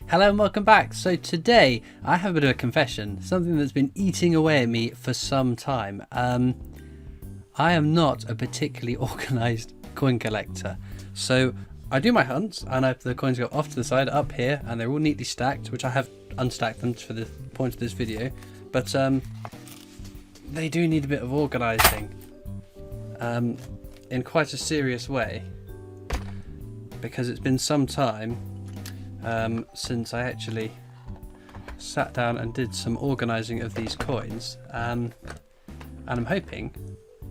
Hello and welcome back. So today I have a bit of a confession, something that's been eating away at me for some time. I am not a particularly organised coin collector. So I do my hunts and the coins go off to the side up here and they're all neatly stacked, which I have unstacked them for the point of this video. But they do need a bit of organising in quite a serious way, because it's been some time since I actually sat down and did some organising of these coins, and I'm hoping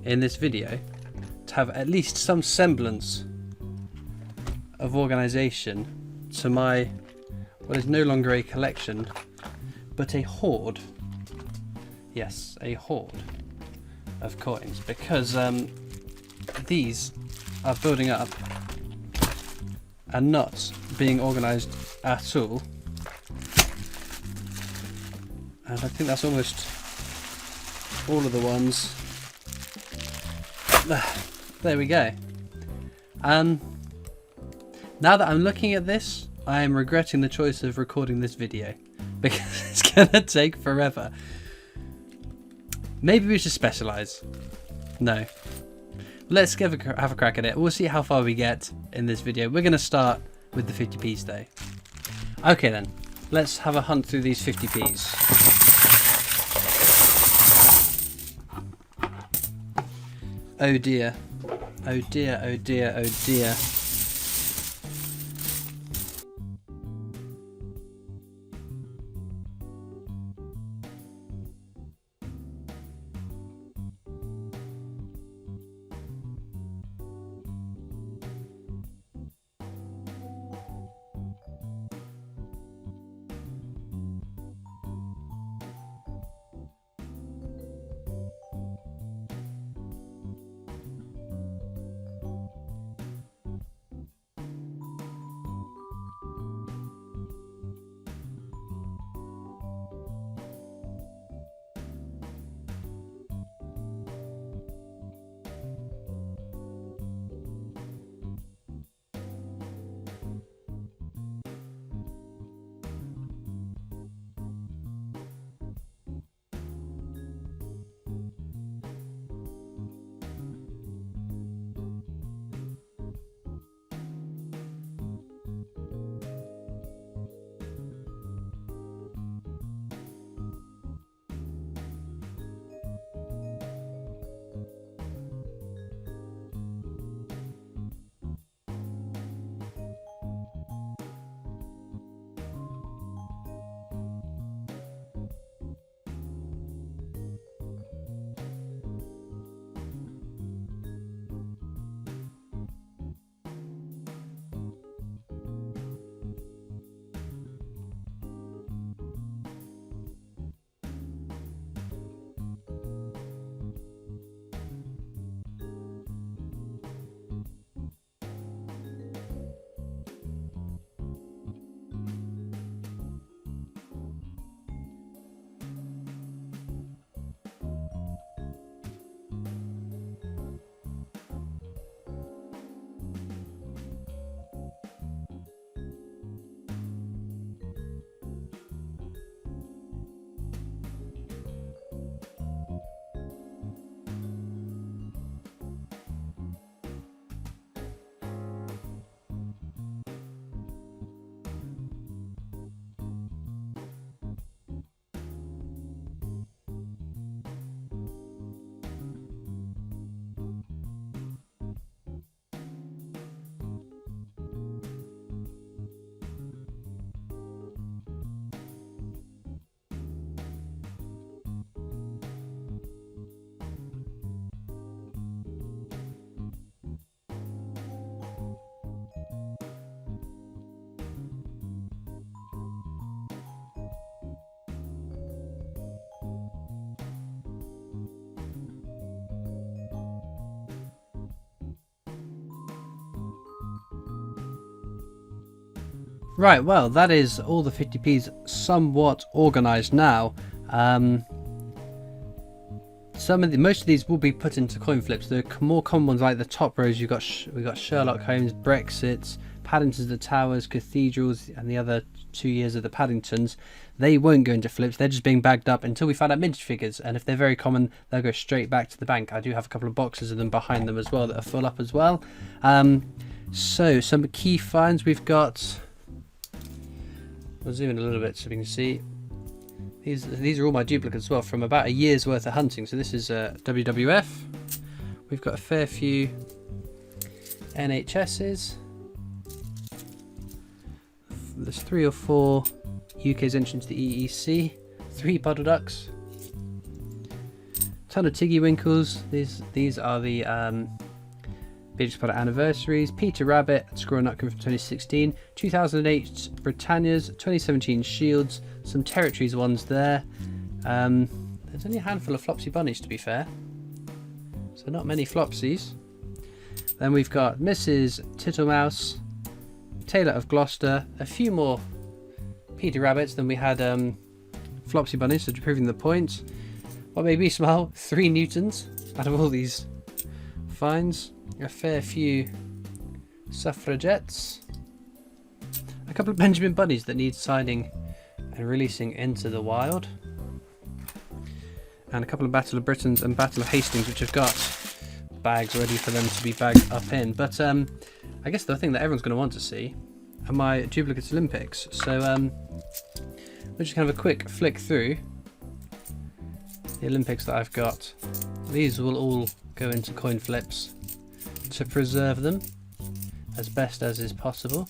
in this video to have at least some semblance of organisation to my what is no longer a collection but a hoard. Yes, a hoard of coins, because these are building up and not being organised at all, and I think that's almost all of the ones. There we go. Now that I'm looking at this, I am regretting the choice of recording this video because it's gonna take forever. Maybe we should specialise. No. Let's have a crack at it. We'll see how far we get in this video. We're going to start with the 50p's though. Okay then, let's have a hunt through these 50p's. Oh dear. Oh dear, oh dear, oh dear. Right, well, that is all the 50p's somewhat organised now. Most of these will be put into coin flips. The more common ones, like the top rows, we got Sherlock Holmes, Brexit, Paddingtons, the Towers, Cathedrals, and the other 2 years of the Paddingtons, they won't go into flips. They're just being bagged up until we find out vintage figures. And if they're very common, they'll go straight back to the bank. I do have a couple of boxes of them behind them as well that are full up as well. So some key finds we've got. We'll zoom in a little bit so we can see. These are all my duplicates as well from about a year's worth of hunting. So this is WWF. We've got a fair few NHSs. There's 3 or 4 UK's entrance to the EEC. 3 Puddle Ducks. Ton of Tiggy Winkles. These are the Beatrix Potter anniversaries. Peter Rabbit, Squirrel Nutkin from 2016. 2008 Britannias. 2017 Shields. Some Territories ones there. There's only a handful of Flopsy Bunnies, to be fair. So not many Flopsies. Then we've got Mrs. Tittlemouse, Taylor of Gloucester, a few more Peter Rabbits than we had Flopsy Bunnies, so proving the point. What made me smile? 3 Newtons out of all these finds. A fair few Suffragettes. A couple of Benjamin Bunnies that need signing and releasing into the wild. And a couple of Battle of Britons and Battle of Hastings, which have got bags ready for them to be bagged up in. But I guess the thing that everyone's going to want to see are my Duplicates Olympics. So we'll just kind of a quick flick through the Olympics that I've got. These will all go into coin flips to preserve them as best as is possible.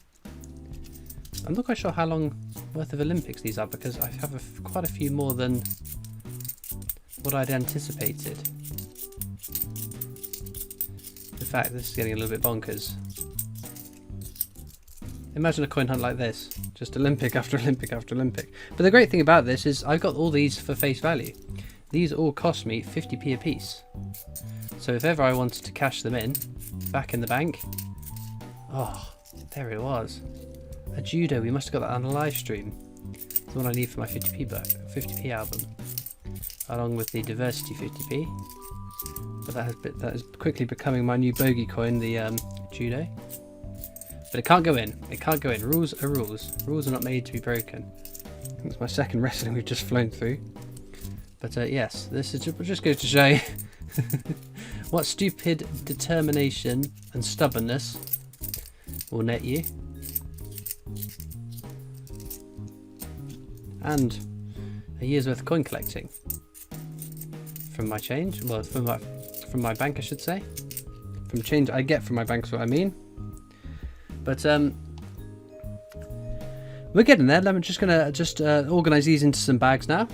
I'm not quite sure how long worth of Olympics these are, because I have quite a few more than what I'd anticipated. In fact, this is getting a little bit bonkers. Imagine a coin hunt like this, just Olympic after Olympic after Olympic. But the great thing about this is I've got all these for face value. These all cost me 50p a piece. So if ever I wanted to cash them in, back in the bank, oh, there it was. A judo, we must have got that on a live stream. It's the one I need for my 50p album, along with the Diversity 50p. But that is quickly becoming my new bogey coin, the judo. But it can't go in. It can't go in. Rules are rules. Rules are not made to be broken. I think it's my second wrestling we've just flown through. But yes, this is just goes to show what stupid determination and stubbornness will net you. And a year's worth of coin collecting from my change. Well, from my bank, I should say. From change I get from my bank is what I mean. But we're getting there. I'm just gonna organise these into some bags now.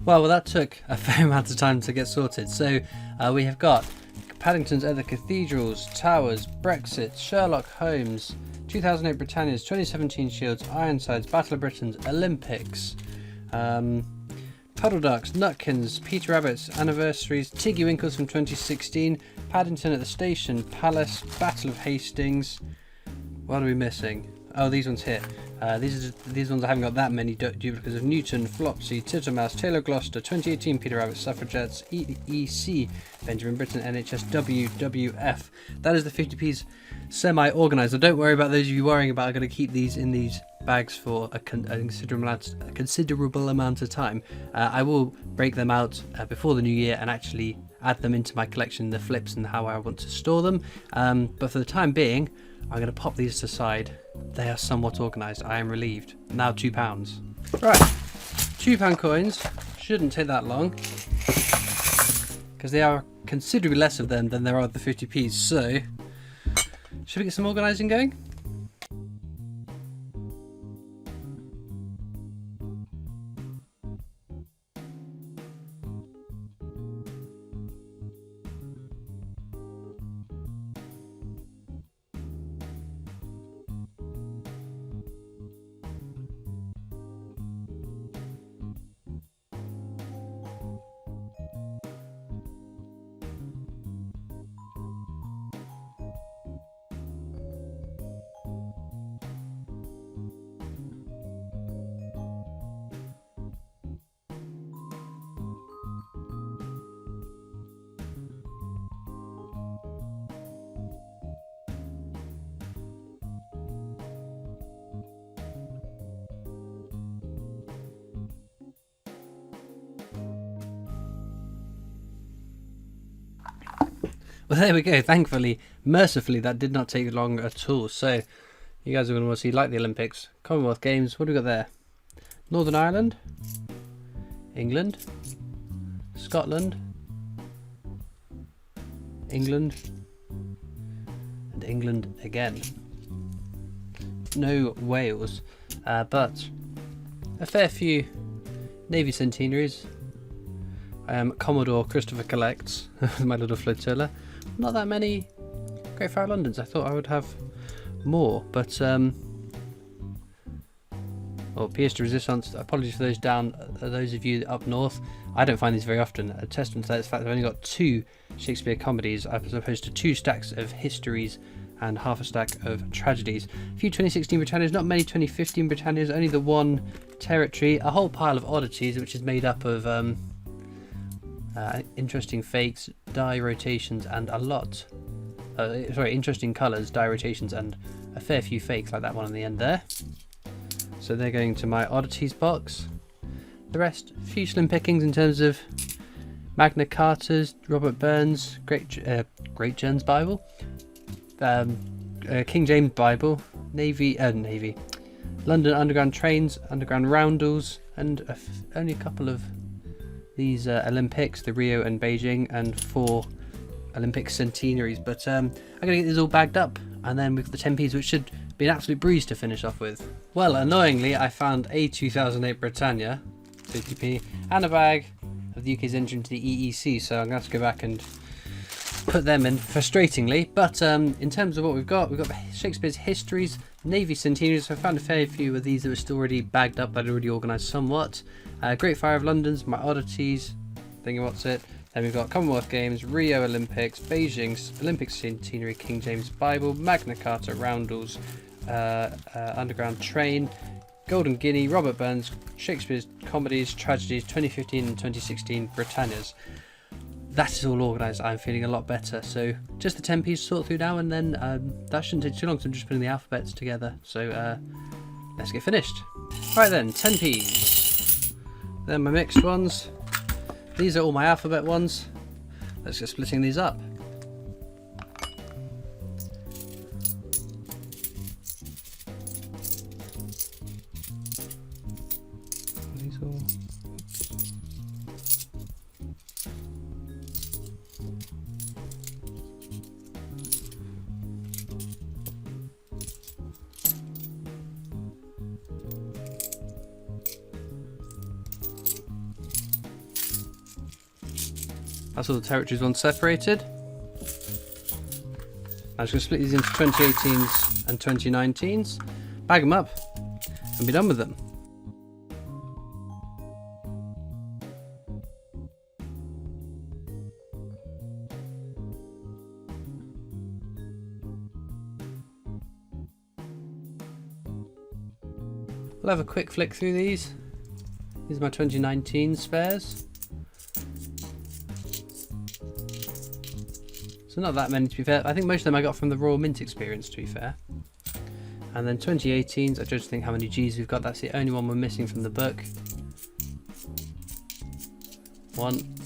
Well, that took a fair amount of time to get sorted. So we have got Paddingtons at the Cathedrals, Towers, Brexit, Sherlock Holmes, 2008 Britannias, 2017 Shields, Ironsides, Battle of Britons, Olympics, Puddle Ducks, Nutkins, Peter Rabbits, Anniversaries, Tiggy Winkles from 2016, Paddington at the Station, Palace, Battle of Hastings. What are we missing? Oh, these ones here. These ones I haven't got that many duplicates of. Newton, Flopsy, Tittermouse, Taylor Gloucester, 2018 Peter Rabbit, Suffragettes, EEC, Benjamin Britten, NHS, WWF. That is the 50p's semi-organised. So don't worry about those of you worrying about. I'm going to keep these in these bags for a considerable amount of time. I will break them out before the new year and actually add them into my collection, the flips and how I want to store them. But for the time being, I'm going to pop these aside. They are somewhat organised. I am relieved. Now £2. Right, £2 coins. Shouldn't take that long, because there are considerably less of them than there are the 50p's. So, should we get some organising going? Well, there we go. Thankfully, mercifully, that did not take long at all. So, you guys are going to want to see, like the Olympics, Commonwealth Games. What do we got there? Northern Ireland, England, Scotland, England, and England again. No Wales, but a fair few Navy centenaries. Commodore Christopher collects my little flotilla. Not that many Great Fire Londons. I thought I would have more, but Pièce de Resistance. Apologies for those of you up north. I don't find these very often. A testament to that is the fact I've only got 2 Shakespeare comedies as opposed to 2 stacks of histories and half a stack of tragedies. A few 2016 Britannias, not many 2015 Britannias, only the one territory. A whole pile of oddities, which is made up of interesting fakes, die rotations, and a lot. Interesting colours, die rotations, and a fair few fakes, like that one on the end there. So they're going to my oddities box. The rest, a few slim pickings in terms of Magna Cartas, Robert Burns, Great John's Bible, King James Bible, Navy, London Underground Trains, Underground Roundels, and only a couple of these Olympics, the Rio and Beijing, and 4 Olympic centenaries. But I'm going to get these all bagged up, and then with the 10p's, which should be an absolute breeze to finish off with. Well, annoyingly, I found a 2008 Britannia, 50p, and a bag of the UK's entry into the EEC, so I'm going to have to go back and put them in, frustratingly. But in terms of what we've got Shakespeare's histories, Navy centenaries. So I found a fair few of these that were still already bagged up, that I'd already organised somewhat. Great Fire of London's, my oddities, thinking what's it. Then we've got Commonwealth Games, Rio Olympics, Beijing's Olympic Centenary, King James Bible, Magna Carta, Roundels, Underground Train, Golden Guinea, Robert Burns, Shakespeare's comedies, tragedies, 2015 and 2016 Britannias. That is all organised. I'm feeling a lot better. So just the 10p's to sort through now, and then that shouldn't take too long, so I'm just putting the alphabets together. So let's get finished. Right then, 10p's. Then my mixed ones. These are all my alphabet ones. Let's get splitting these up. These all. That's all the territories ones separated. I'm just going to split these into 2018s and 2019s, bag them up, and be done with them. We'll have a quick flick through these. These are my 2019 spares. So not that many, to be fair. I think most of them I got from the Royal Mint experience, to be fair. And then 2018s, I just think how many G's we've got. That's the only one we're missing from the book. 1.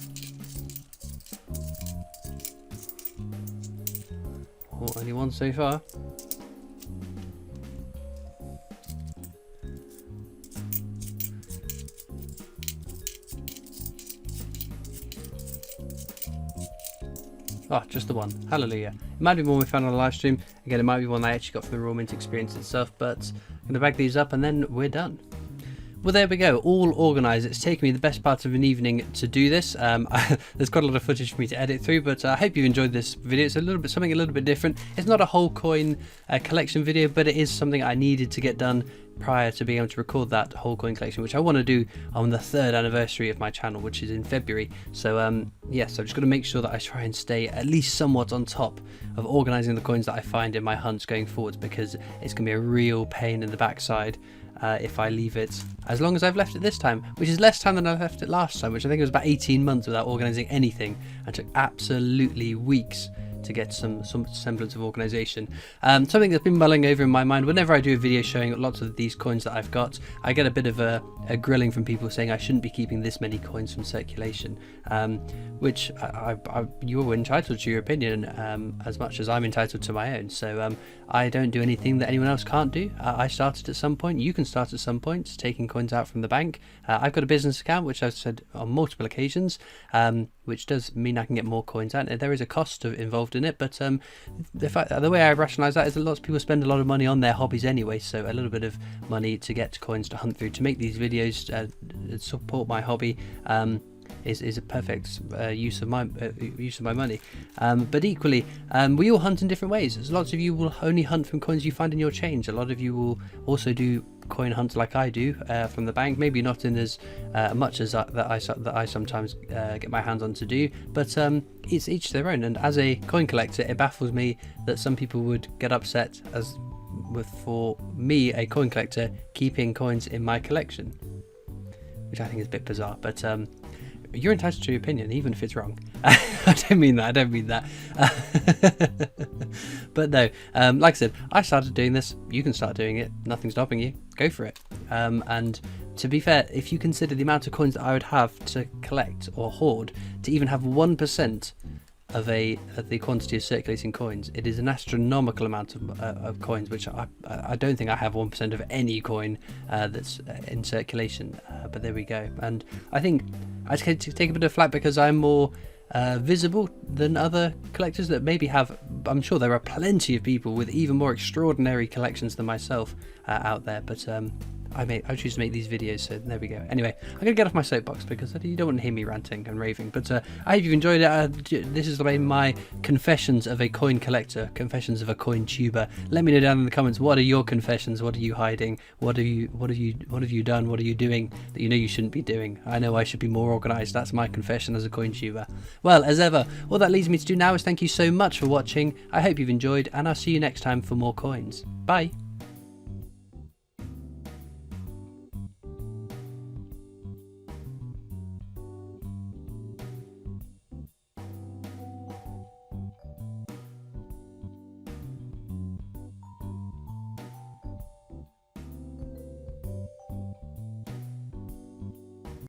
Oh, only 1 so far. Oh, just the 1. Hallelujah. It might be one we found on a live stream. Again, it might be one I actually got from the Raw Mint experience itself, but I'm going to bag these up and then we're done. Well, there we go, all organised. It's taken me the best part of an evening to do this. There's quite a lot of footage for me to edit through, but I hope you've enjoyed this video. It's something a little bit different. It's not a whole coin collection video, but it is something I needed to get done prior to being able to record that whole coin collection, which I want to do on the 3rd anniversary of my channel, which is in February. So yes, I've just got to make sure that I try and stay at least somewhat on top of organising the coins that I find in my hunts going forwards, because it's going to be a real pain in the backside if I leave it as long as I've left it this time, which is less time than I left it last time, which I think was about 18 months without organising anything, and took absolutely weeks to get some semblance of organisation. Something that's been mulling over in my mind whenever I do a video showing lots of these coins that I've got, I get a bit of a grilling from people saying I shouldn't be keeping this many coins from circulation, which you're entitled to your opinion as much as I'm entitled to my own. So I don't do anything that anyone else can't do. I started at some point, you can start at some point, taking coins out from the bank. I've got a business account, which I've said on multiple occasions, which does mean I can get more coins out. There is a cost involved in it, but the way I rationalise that is that lots of people spend a lot of money on their hobbies anyway, so a little bit of money to get coins to hunt through to make these videos support my hobby is a perfect use of my money. But equally, we all hunt in different ways. Lots of you will only hunt from coins you find in your change. A lot of you will also do coin hunts like I do from the bank, maybe not in as much as that I sometimes get my hands on to do, but it's each their own. And as a coin collector, it baffles me that some people would get upset for me, a coin collector, keeping coins in my collection, which I think is a bit bizarre, but you're entitled to your opinion, even if it's wrong. I don't mean that. But no, like I said, I started doing this. You can start doing it. Nothing's stopping you. Go for it. And to be fair, if you consider the amount of coins that I would have to collect or hoard to even have 1% of the quantity of circulating coins, it is an astronomical amount of coins, which I don't think I have 1% of any coin that's in circulation, but there we go. And I think I take a bit of flack because I'm more visible than other collectors that maybe have. I'm sure there are plenty of people with even more extraordinary collections than myself out there, but I choose to make these videos, so there we go. Anyway, I'm going to get off my soapbox because you don't want to hear me ranting and raving, but I hope you've enjoyed it. This is my confessions of a coin collector, confessions of a coin tuber. Let me know down in the comments, what are your confessions? What are you hiding? What have you done? What are you doing that you know you shouldn't be doing? I know I should be more organised. That's my confession as a coin tuber. Well, as ever, all that leaves me to do now is thank you so much for watching. I hope you've enjoyed, and I'll see you next time for more coins. Bye.